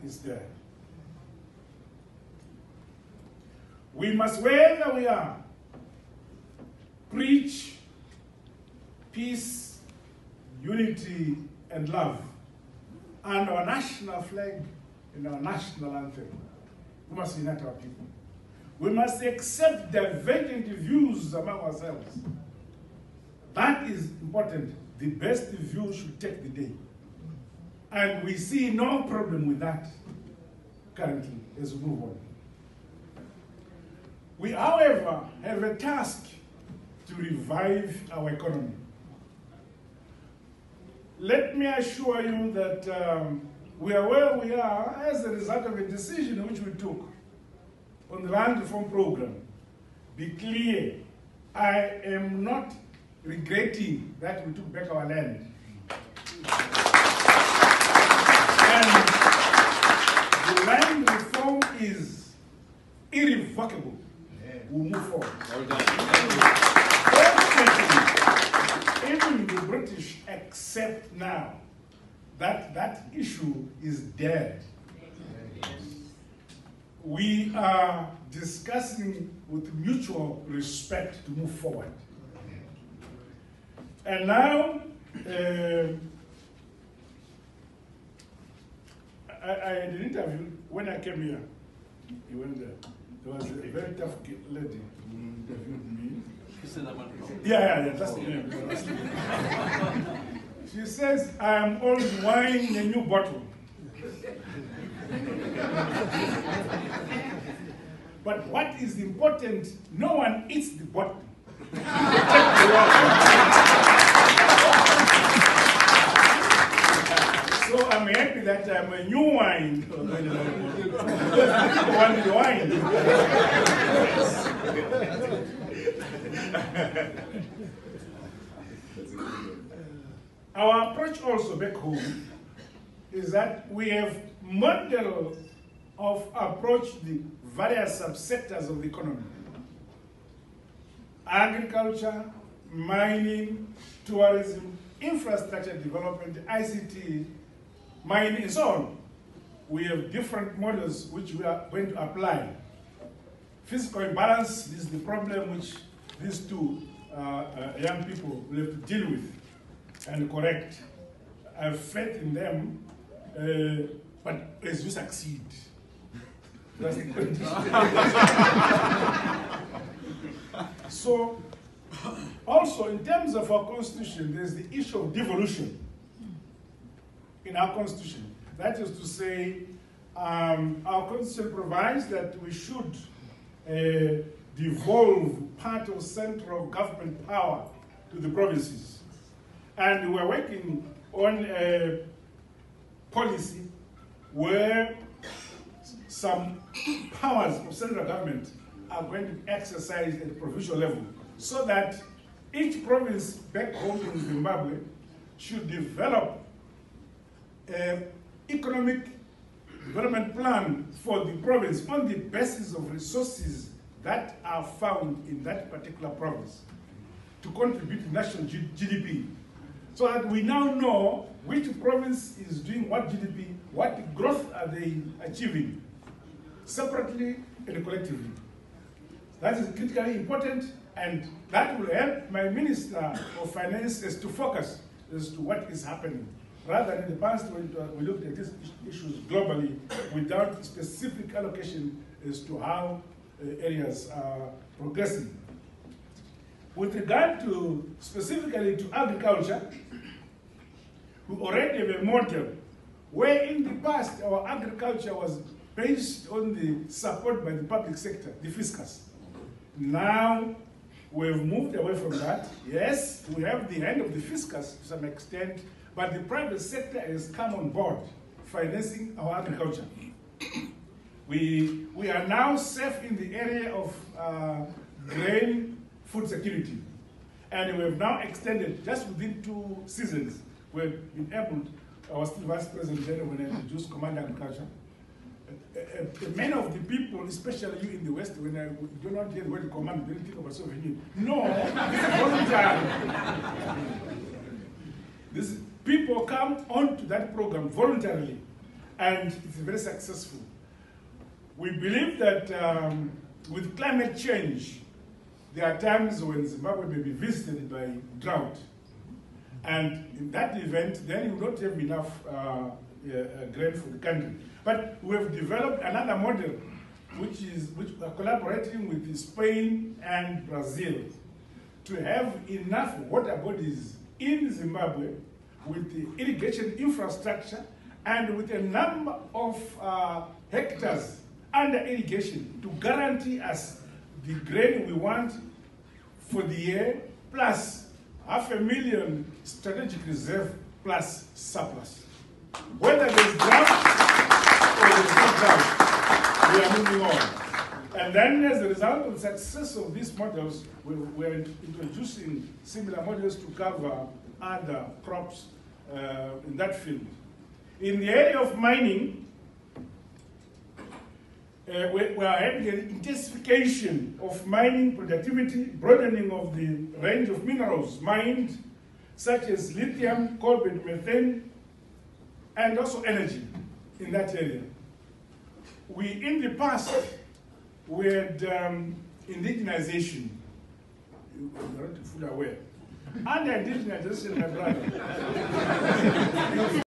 is there. We must, wherever we are, preach peace, unity, and love, and our national flag and our national anthem. We must unite our people. We must accept divergent views among ourselves. That is important. The best view should take the day. And we see no problem with that currently as we move on. We, however, have a task to revive our economy. Let me assure you that we are where we are as a result of a decision which we took on the land reform program. Be clear, I am not regretting that we took back our land. And the land reform is irrevocable. We'll move forward. Even the British accept now that that issue is dead. We are discussing with mutual respect to move forward. And now, I had an interview when I came here. He went there. There was a very tough lady who interviewed me. Yeah, that's the name. She says, I am always wine a new bottle. But what is important, no one eats the bottle. So I'm happy that I'm a new wine. People want the wine. Our approach also back home is that we have model of approach the various subsectors of the economy. Agriculture, mining, tourism, infrastructure development, ICT, mining, and so on. We have different models which we are going to apply. Fiscal imbalance is the problem which these two young people will have to deal with and correct. I have faith in them, but as you succeed, that's the condition. So, also in terms of our constitution, there's the issue of devolution in our constitution. That is to say, our constitution provides that we should devolve part of central government power to the provinces. And we're working on a policy where some powers of central government are going to be exercised at the provincial level, so that each province back home in Zimbabwe should develop an economic development plan for the province on the basis of resources that are found in that particular province to contribute to national GDP, so that we now know which province is doing what GDP, what growth are they achieving, separately and collectively. That is critically important, and that will help my Minister of Finance as to focus as to what is happening. Rather than in the past, when we looked at these issues globally without specific allocation as to how areas are progressing. With regard to, specifically to agriculture, we already have a model where in the past our agriculture was based on the support by the public sector, the fiscus. Now we've moved away from that. Yes, we have the hand of the fiscus to some extent, but the private sector has come on board financing our agriculture. We are now safe in the area of grain food security. And we have now extended, just within 2 seasons, we've been able, our still Vice President General, when I introduced Command Agriculture, many of the people, especially you in the West, when I do not hear the word command, they think about sovereignty. No, it's voluntary. People come onto that program voluntarily. and it's very successful. We believe that with climate change, there are times when Zimbabwe may be visited by drought. And in that event, then you don't have enough grain for the country. But we have developed another model, which we are collaborating with Spain and Brazil to have enough water bodies in Zimbabwe with the irrigation infrastructure and with a number of hectares under irrigation to guarantee us the grain we want for the year, plus 500,000 strategic reserve plus surplus. Whether there's drought or there's no drought, we are moving on. And then as a result of the success of these models, we're introducing similar models to cover other crops in that field. In the area of mining, we are having an intensification of mining productivity, broadening of the range of minerals mined, such as lithium, cobalt, methane, and also energy in that area. In the past, we had indigenization. You're not fully aware. Under indigenization, my brother.